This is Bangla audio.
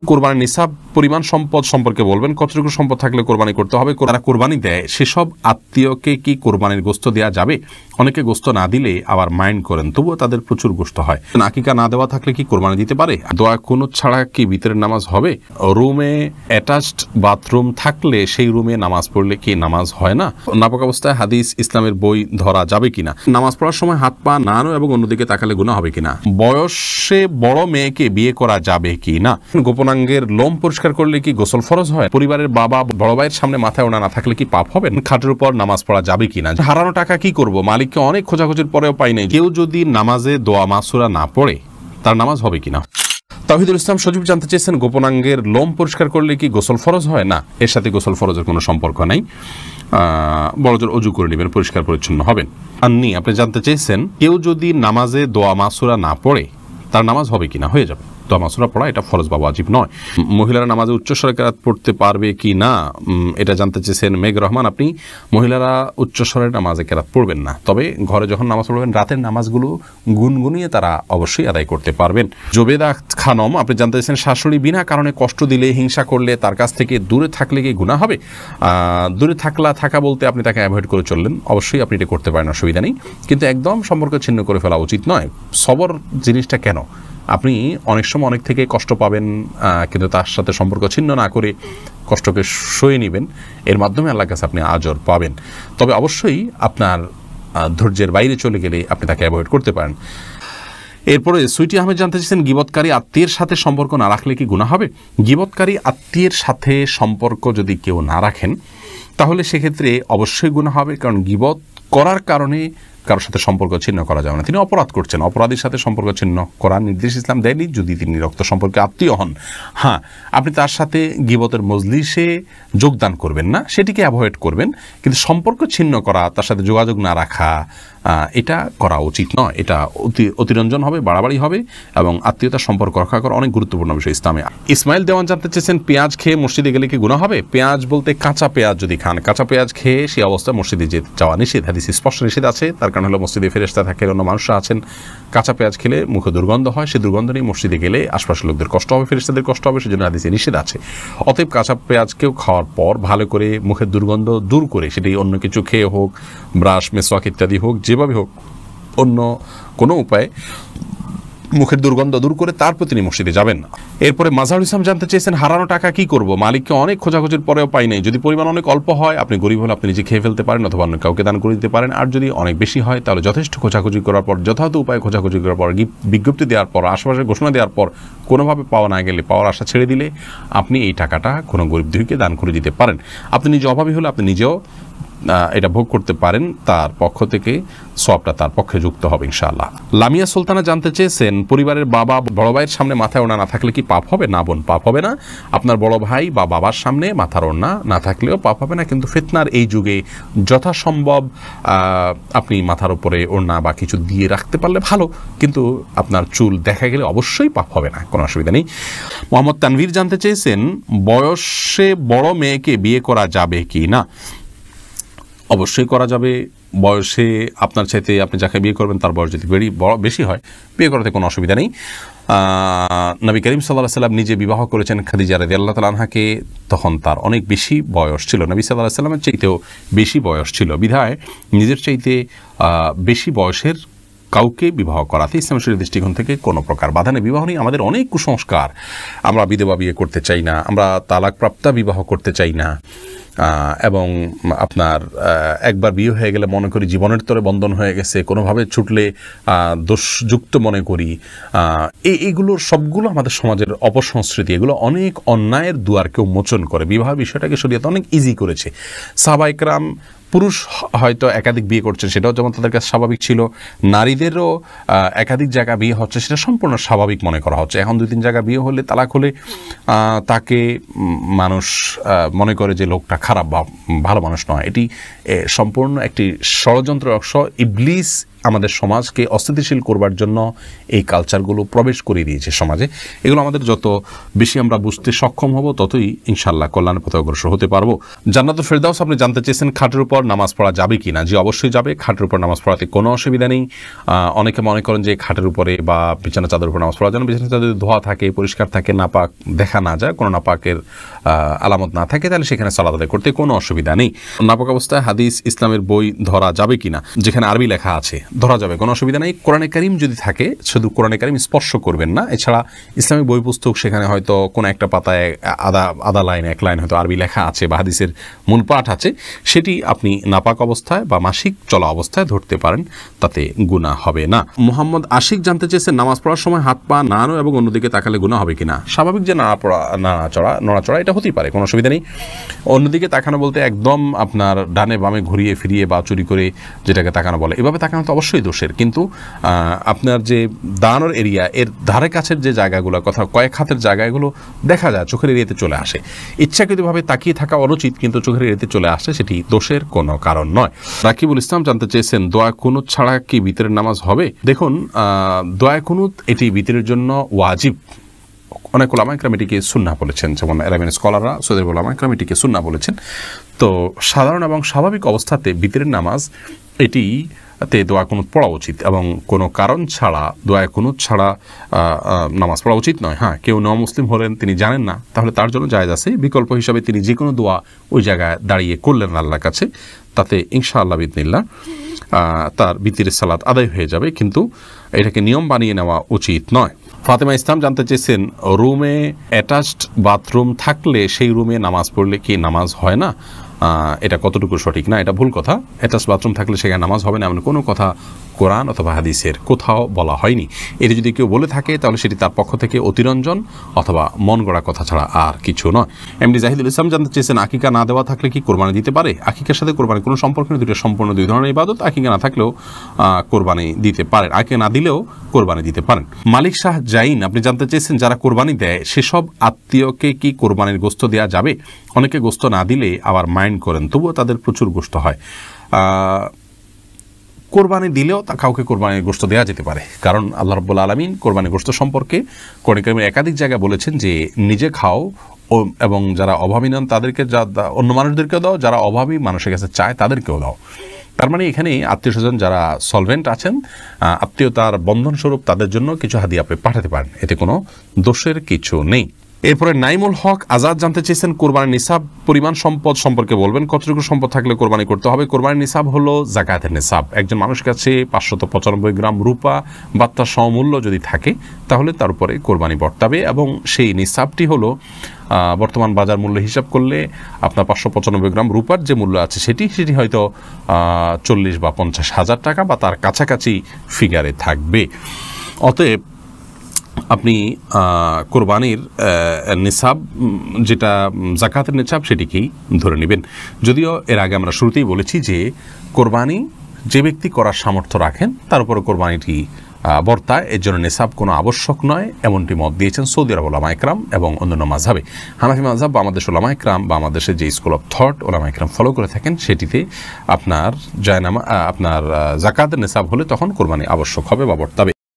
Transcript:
কোরবানির নিসাব পরিমাণ সম্পদ সম্পর্কে বলবেন, কতটুকু সম্পদ থাকলে কোরবানি করতে হবে, যারা কোরবানি দেয় সেসব আত্মীয়কে কি কোরবানির গোস্ত দেওয়া যাবে? অনেকে গোস্ত না দিলে আবার মাইন্ড করেন, তবুও তাদের প্রচুর গোস্ত হয়। আকিকা না দেওয়া থাকলে কি কোরবানি দিতে পারে? দোয়া কুনুত ছাড়া কি ভিতরের নামাজ হবে? রুমে অ্যাটাচড বাথরুম থাকলে সেই রুমে নামাজ পড়লে কি নামাজ হয় না? নাপাক অবস্থায় হাদিস ইসলামের বই ধরা যাবে কিনা? নামাজ পড়ার সময় হাত পা নাড়ানো এবং অন্যদিকে তাকালে গুনাহ হবে কিনা? বয়সে বড় মেয়েকে বিয়ে করা যাবে কি না? গোপনাঙ্গের লোম পরিষ্কার করলে কি গোসল ফরজ হয়? পরিবারের বাবা বড় ভাইয়ের সামনে মাথায় ওড়না না থাকলে কি পাপ হবে? খাটের উপর নামাজ পড়া যাবে কিনা? হারানো টাকা কি করব? মালিককে অনেক খোঁজাখুঁজির পরেও পাই নাই। কেউ যদি নামাজে দোয়া মাসুরা না পড়ে তার নামাজ হবে কিনা? তাওহিদুল ইসলাম সজীব জানতে চেয়েছেন, গোপনাঙ্গের লোম পরিষ্কার করলে কি গোসল ফরজ হয়? না, এর সাথে গোসল ফরজের কোনো সম্পর্ক নাই। বড়জোর অজু করে নেবেন, পরিষ্কার পরিচ্ছন্ন হবেন। আপনি জানতে চেয়েছেন, কেউ যদি নামাজে দোয়া মাসুরা না পড়ে তার নামাজ হবে কিনা? হয়ে যাবে। দোয়া মাসুরা পড়া এটা ফরজ বা ওয়াজিব নয়। মহিলারা নামাজে উচ্চস্বরে কেরাত পড়তে পারবে কি না, এটা জানতে চেয়েছেন মেঘ রহমান। আপনি মহিলারা উচ্চস্বরে নামাজে কেরাত পড়বেন না, তবে ঘরে যখন নামাজ পড়বেন রাতের নামাজগুলো গুনগুনিয়ে তারা অবশ্যই আদায় করতে পারবেন। জোবেদা খানম আপনি জানতে চেয়েছেন, শাশুড়ি বিনা কারণে কষ্ট দিলে, হিংসা করলে তার কাছ থেকে দূরে থাকলে কি গুনাহ হবে? দূরে থাকা বলতে আপনি তাকে অ্যাভয়েড করে চললেন, অবশ্যই আপনি এটা করতে পারেন, অসুবিধা নেই, কিন্তু একদম সম্পর্ক ছিন্ন করে ফেলা উচিত নয়। সবর জিনিসটা কেন? আপনি অনেক সময় অনেক থেকে কষ্ট পাবেন, কিন্তু তার সাথে সম্পর্ক ছিন্ন না করে কষ্টকে সয়ে নেবেন, এর মাধ্যমে আল্লাহর কাছে আপনি আজর পাবেন। তবে অবশ্যই আপনার ধৈর্যের বাইরে চলে গেলে আপনি তাকে অ্যাভয়েড করতে পারেন। এরপরে সুইটি আহমেদ জানতে চাইছেন, গীবতকারী আত্মীয়ের সাথে সম্পর্ক না রাখলে কি গুনাহ হবে? গীবতকারী আত্মীয়ের সাথে সম্পর্ক যদি কেউ না রাখেন তাহলে সেক্ষেত্রে অবশ্যই গুনাহ হবে, কারণ গীবত করার কারণে কারোর সাথে সম্পর্ক ছিন্ন করা যাবে না। তিনি অপরাধ করছেন, অপরাধীর সাথে সম্পর্ক ছিন্ন করার নির্দেশ ইসলাম দেয়নি যদি তিনি রক্ত সম্পর্কে আত্মীয় হন। হ্যাঁ, আপনি তার সাথে গীবতের মজলিসে যোগদান করবেন না, সেটিকে অ্যাভয়েড করবেন, কিন্তু সম্পর্ক ছিন্ন করা, তার সাথে যোগাযোগ না রাখা, এটা করা উচিত নয়। এটা অতিরঞ্জন হবে, বাড়াবাড়ি হবে, এবং আত্মীয়তার সম্পর্ক রক্ষা করা অনেক গুরুত্বপূর্ণ বিষয় ইসলামে। ইসমাইল দেওয়ান জানতে চেয়েছেন, পেঁয়াজ খেয়ে মসজিদে গেলে কি গুনাহ হবে? পেঁয়াজ বলতে কাঁচা পেঁয়াজ যদি খান, কাঁচা পেঁয়াজ খেয়ে সেই অবস্থায় মসজিদে যাওয়া নিষেধ, হাদিস স্পষ্ট নিষেধ আছে। তার কারণ হলো মসজিদে ফেরেশতা থাকে, অন্য মানুষরা আছেন, কাঁচা পেঁয়াজ খেলে মুখে দুর্গন্ধ হয়, সেই দুর্গন্ধ নিয়ে মসজিদে গেলে আশপাশের লোকদের কষ্ট হবে, ফেরেশতাদের কষ্ট হবে, সেজন্য হাদিসে নিষেধ আছে। অতএব কাঁচা পেঁয়াজকেও খাওয়ার পর ভালো করে মুখের দুর্গন্ধ দূর করে, সেটি অন্য কিছু খেয়ে হোক, ব্রাশ মেসওয়াক ইত্যাদি হোক, যেভাবে হোক, অন্য কোনো উপায়ে মুখের দুর্গন্ধ দূর করে তারপর তিনি মসজিদে যাবেন না। এরপরে মাজাহুল ইসলাম জানতে চেয়েছেন, হারানো টাকা কি করব? মালিককে অনেক খোঁজাখুঁজির পরেও পাই নাই। যদি পরিমাণ অনেক অল্প হয়, আপনি গরিব হলে আপনি নিজে খেয়ে ফেলতে পারেন অথবা অন্য কাউকে দান করে দিতে পারেন। আর যদি অনেক বেশি হয় তাহলে যথেষ্ট খোঁজাখুঁজি করার পর, যথাযথ উপায়ে খোঁজাখুঁজি করার পর, বিজ্ঞপ্তি দেওয়ার পর, আশেপাশে ঘোষণা দেওয়ার পর কোনোভাবে পাওয়া না গেলে, পাওয়ার আশা ছেড়ে দিলে আপনি এই টাকাটা কোনো গরিব দুঃখীকে দান করে দিতে পারেন। আপনি নিজে অভাবী হলে আপনি নিজেও এটা ভোগ করতে পারেন, তার পক্ষ থেকে সওয়াবটা তার পক্ষে যুক্ত হবে ইনশাআল্লাহ। লামিয়া সুলতানা জানতে চেয়েছেন, পরিবারের বাবা বড় ভাইয়ের সামনে মাথায় ওড়না না থাকলে কি পাপ হবে? না বোন, পাপ হবে না। আপনার বড় ভাই বা বাবার সামনে মাথার ওড়না না থাকলেও পাপ হবে না, কিন্তু ফিতনার এই যুগে যথাসম্ভব আপনি মাথার উপরে ওড়না বা কিছু দিয়ে রাখতে পারলে ভালো, কিন্তু আপনার চুল দেখা গেলে অবশ্যই পাপ হবে না, কোনো অসুবিধা নেই। মোহাম্মদ তানভীর জানতে চেয়েছেন, বয়সে বড় মেয়েকে বিয়ে করা যাবে কি না? অবশ্যই করা যাবে। বয়সে আপনার চাইতে আপনি যাকে বিয়ে করবেন তার বয়স যদি বেশি হয়, বিয়ে করাতে কোনো অসুবিধা নেই। নবী করিম সাল্লাল্লাহু আলাইহি ওয়াসাল্লাম নিজে বিবাহ করেছেন খাদিজা রাদিয়াল্লাহু তাআলা আনহাকে, তখন তার অনেক বেশি বয়স ছিল, নবী সাল্লাল্লাহু আলাইহি ওয়াসাল্লামের চাইতেও বেশি বয়স ছিল, বিধায় নিজের চাইতে বেশি বয়সের কাউকে বিবাহ করাতে ইসলামের শরীয়তের দৃষ্টিকোণ থেকে কোনো প্রকার বাধা নেই। বিবাহ নিয়ে আমাদের অনেক কুসংস্কার, আমরা বিধবা বিয়ে করতে চাই না, আমরা তালাকপ্রাপ্তা বিবাহ করতে চাই না, এবং আপনার একবার বিয়ে হয়ে গেলে মনে করি জীবনের তরে বন্ধন হয়ে গেছে, কোনোভাবে ছুটলে দোষযুক্ত মনে করি। এইগুলোর সবগুলো আমাদের সমাজের অপসংস্কৃতি, এগুলো অনেক অন্যায়ের দুয়ারকে উন্মোচন করে। বিবাহ বিষয়টাকে শরীয়ত অনেক ইজি করেছে। সাহাবায়ে কেরাম পুরুষ হয়তো একাধিক বিয়ে করছেন, সেটাও যেমন তাদের কাছে স্বাভাবিক ছিল, নারীদেরও একাধিক জায়গা বিয়ে হচ্ছে, সেটা সম্পূর্ণ স্বাভাবিক মনে করা হচ্ছে। এখন 2-3 জায়গা বিয়ে হলে, তালাক হলে তাকে মানুষ মনে করে যে লোকটা খারাপ বা ভালো মানুষ নয়। এটি সম্পূর্ণ একটি ষড়যন্ত্র অংশ। ইবলিস আমাদের সমাজকে অস্থিতিশীল করবার জন্য এই কালচারগুলো প্রবেশ করে দিয়েছে সমাজে। এগুলো আমাদের যত বেশি আমরা বুঝতে সক্ষম হব ততই ইনশাআল্লাহ কল্যাণের পথে অগ্রসর হতে পারবো। জান্নাতুল ফেরদাউস আপনি জানতে চেয়েছেন খাটের উপর নামাজ পড়া যাবে কিনা। জি অবশ্যই যাবে, খাটের উপর নামাজ পড়াতে কোনো অসুবিধা নেই। অনেকে মনে করেন যে খাটের উপরে বা বিছানা চাদরের উপর নামাজ পড়া যেন বিছানা চাদর ধোয়া থাকে, পরিষ্কার থাকে, নাপাক দেখা না যায়, কোনো নাপাকের আলামত না থাকে, তাহলে সেখানে সালাত আদায় করতে কোনো অসুবিধা নেই। নাপাক অবস্থায় হাদিস ইসলামের বই ধরা যাবে কিনা, যেখানে আরবি লেখা আছে ধরা যাবে, কোনো অসুবিধা নেই। কোরআনে কারীম যদি থাকে শুধু কোরআনে কারীম স্পর্শ করবেন না। এছাড়া ইসলামিক বই পুস্তক সেখানে হয়তো কোনো একটা পাতায় আধা লাইন এক লাইন হয়তো আরবি লেখা আছে বা হাদিসের মূল পাঠ আছে, সেটি আপনি নাপাক অবস্থায় বা মাসিক চলা অবস্থায় ধরতে পারেন, তাতে গুনাহ হবে না। মোহাম্মদ আশিক জানতে চেয়েছেন নামাজ পড়ার সময় হাত পা নাড়ানো এবং অন্যদিকে তাকালে গুনাহ হবে কিনা। স্বাভাবিক যে নড়াচড়া এটা হতেই পারে, কোনো অসুবিধা নেই। অন্যদিকে তাকানো বলতে একদম আপনার ডানে বামে ঘুরিয়ে ফিরিয়ে বা চুরি করে যেটাকে তাকানো বলে, এভাবে তাকানো তো অবশ্যই দোষের। কিন্তু আপনার যে দাঁড়ানোর এরিয়া এর ধারে কাছের যে জায়গাগুলো, কথা কয়েক হাতের জায়গাগুলো দেখা যায় চোখের এরিয়াতে চলে আসে, ইচ্ছাকৃতভাবে তাকিয়ে থাকা অনুচিত কিন্তু চোখের এরিয়াতে চলে আসে, সেটি দোষের কোনো কারণ নয়। রাকিবুল ইসলাম জানতে চেয়েছেন দোয়া কুনুত ছাড়া কি বিতরের নামাজ হবে। দেখুন দোয়া কুনুত এটি বিতরের জন্য ওয়াজিব। অনেক ওলামা ইকরাম এটিকে সুন্নাহ বলেছেন, যেমন আরবিয়ান স্কলাররা সৌদি আরবের ওলামা ইকরাম এটিকে সুন্নাহ বলেছেন। তো সাধারণ এবং স্বাভাবিক অবস্থাতে বিতরের নামাজ এটিতে দোয়া কুনুত পড়া উচিত এবং কোনো কারণ ছাড়া দোয়া কুনুত ছাড়া নামাজ পড়া উচিত নয়। হ্যাঁ, কেউ মুসলিম হলেন, তিনি জানেন না, তাহলে তার জন্য জায়েজ আছে। বিকল্প হিসাবে তিনি যে কোনো দোয়া ওই জায়গায় দাঁড়িয়ে করলেন আল্লাহর কাছে, তাতে ইনশাআল্লাহ বিদনিল্লাহ তার বিতিরের সালাত আদায় হয়ে যাবে, কিন্তু এটাকে নিয়ম বানিয়ে নেওয়া উচিত নয়। ফাতেমা ইসলাম জানতে চেয়েছেন রুমে অ্যাটাচড বাথরুম থাকলে সেই রুমে নামাজ পড়লে কি নামাজ হয় না, এটা কতটুকু সঠিক? না, এটা ভুল কথা। অ্যাটাচ বাথরুম থাকলে সেখানে নামাজ হবে না এমন কোনো কথা কোরআন অথবা হাদিসের কোথাও বলা হয়নি। এটি যদি কেউ বলে থাকে তাহলে সেটি তার পক্ষ থেকে অতিরঞ্জন অথবা মন গড়া কথা ছাড়া আর কিছু নয়। এমডি জাহিদুল ইসলাম জানতে চেয়েছেন আকিকা না দেওয়া থাকলে কি কোরবানি দিতে পারে। আকিকার সাথে কোরবানি কোনো সম্পর্ক নেই, দুটো সম্পূর্ণ দুই ধরনের ইবাদত। আকিকা না থাকলেও কোরবানি দিতে পারেন, আকিকা না দিলেও কোরবানি দিতে পারেন। মালিক শাহ জাইন আপনি জানতে চেয়েছেন যারা কোরবানি দেয় সেসব আত্মীয়কে কি কোরবানির গোশত দেওয়া যাবে। অনেকে গোশত না দিলে আবার মাইন্ড করেন, তবুও তাদের প্রচুর গোশত হয়। কোরবানি দিলেও কাউকে কোরবানির গোশত দেওয়া যেতে পারে, কারণ আল্লাহ রাব্বুল আলামিন কোরবানির গোশত সম্পর্কে কোরআন কারীমের একাধিক জায়গায় বলেছেন যে নিজে খাও এবং যারা অভাবী নন তাদেরকে, অন্য মানুষদেরকেও দাও, যারা অভাবী মানুষের কাছে চায় তাদেরকেও দাও। তার মানে এখানে আত্মীয় স্বজন যারা সলভেন্ট আছেন, আত্মীয়তার বন্ধনস্বরূপ তাদের জন্য কিছু হাদিয়া আপনি পাঠাতে পারেন, এতে কোনো দোষের কিছু নেই। এরপরে নাইমুল হক আজাদ জানতে চেয়েছেন কোরবানির নিসাব পরিমাণ সম্পদ সম্পর্কে বলবেন, কতটুকু সম্পদ থাকলে কোরবানি করতে হবে। কোরবানির নিসাব হলো যাকাতের নিসাব। একজন মানুষের কাছে 595 গ্রাম রূপা বা তার সমমূল্য যদি থাকে তাহলে তার উপরে কোরবানি বর্তাবে, এবং সেই নিসাবটি হলো বর্তমান বাজার মূল্য হিসাব করলে আপনার 595 গ্রাম রূপার যে মূল্য আছে সেটি হয়তো 40 বা 50 হাজার টাকা বা তার কাছাকাছি ফিগারে থাকবে। অতএব আপনি কোরবানির নিসাব যেটা যাকাতের নিসাব সেটিকেই ধরে নেবেন। যদিও এর আগে আমরা শুরুতেই বলেছি যে কোরবানি যে ব্যক্তি করার সামর্থ্য রাখেন তার উপরে কোরবানিটি বর্তায়, এর জন্য নিসাব কোনো আবশ্যক নয়, এমনটি মত দিয়েছেন সৌদি আরব ওলামা ইকরাম এবং অন্যান্য মাযহাবে। হানাফি মাযহাব বা আমাদের ওলামা ইকরাম বা আমাদের দেশের যে স্কুল অফ থট ওলামা ইকরাম ফলো করে থাকেন, সেটিতে আপনার আপনার যাকাতের নিসাব হলে তখন কোরবানি আবশ্যক হবে বা বর্তাবে।